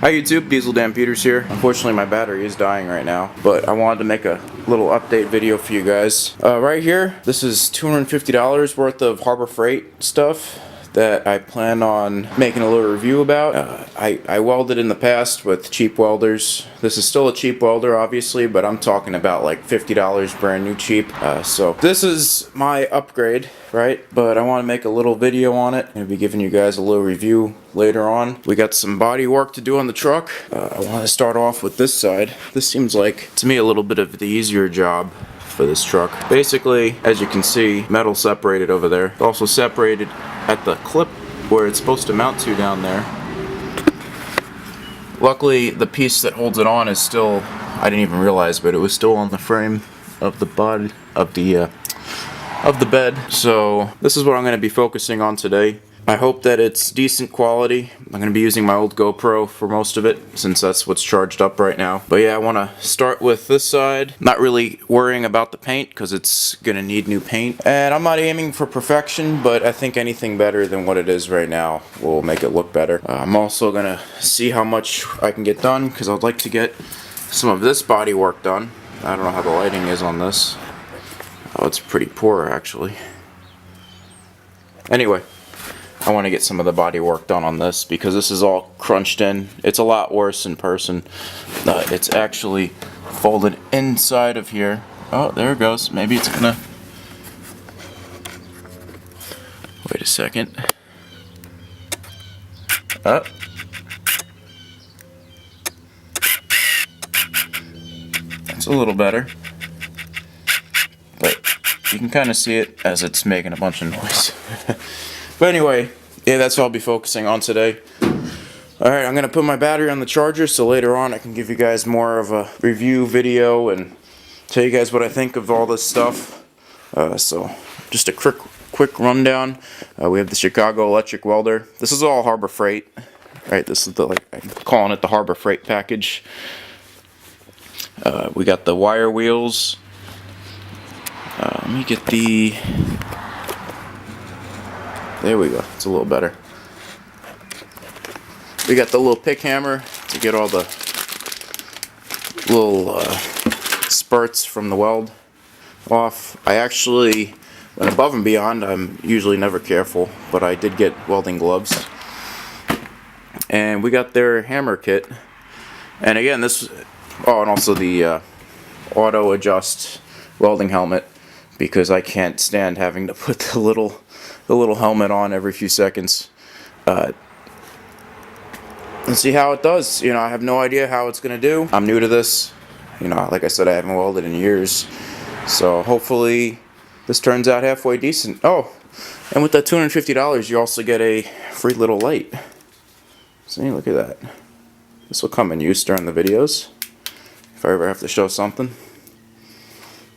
Hi YouTube, Diesel Dan Peters here. Unfortunately my battery is dying right now, but I wanted to make a little update video for you guys. Right here, this is $250 worth of Harbor Freight stuff that I plan on making a little review about. I welded in the past with cheap welders. This is still a cheap welder obviously, but I'm talking about like $50 brand new cheap. So this is my upgrade, right? But I want to make a little video on it and be giving you guys a little review later on. We got some body work to do on the truck. I want to start off with this side. This seems like, to me, a little bit of the easier job for this truck. Basically, as you can see, metal separated over there. Also separated at the clip where it's supposed to mount to down there. Luckily, the piece that holds it on is still, I didn't even realize, but it was still on the frame of the body of the bed. So this is what I'm going to be focusing on today. I hope that it's decent quality. I'm going to be using my old GoPro for most of it, since that's what's charged up right now. But yeah, I want to start with this side. Not really worrying about the paint, because it's going to need new paint. And I'm not aiming for perfection, but I think anything better than what it is right now will make it look better. I'm also going to see how much I can get done, because I'd like to get some of this body work done. I don't know how the lighting is on this. Oh, it's pretty poor actually. Anyway, I want to get some of the body work done on this because this is all crunched in. It's a lot worse in person. It's actually folded inside of here. Oh, there it goes. Maybe it's gonna... Wait a second. Oh. That's a little better. But you can kind of see it as it's making a bunch of noise. But anyway, yeah, that's what I'll be focusing on today. Alright, I'm going to put my battery on the charger so later on I can give you guys more of a review video and tell you guys what I think of all this stuff. So, just a quick rundown. We have the Chicago electric welder. This is all Harbor Freight. Right, this is the, I'm calling it the Harbor Freight package. We got the wire wheels. Let me get the... There we go, it's a little better. We got the little pick hammer to get all the little spurts from the weld off. I actually went above and beyond. I'm usually never careful, but I did get welding gloves. And we got their hammer kit. And again, this... Oh, and also the auto adjust welding helmet, because I can't stand having to put the little helmet on every few seconds. And see how it does. You know, I have no idea how it's gonna do. I'm new to this. You know, like I said, I haven't welded in years. So hopefully this turns out halfway decent. Oh, and with that $250, you also get a free little light. See, look at that. This will come in use during the videos if I ever have to show something.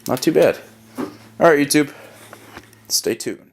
Not too bad. Alright, YouTube. Stay tuned.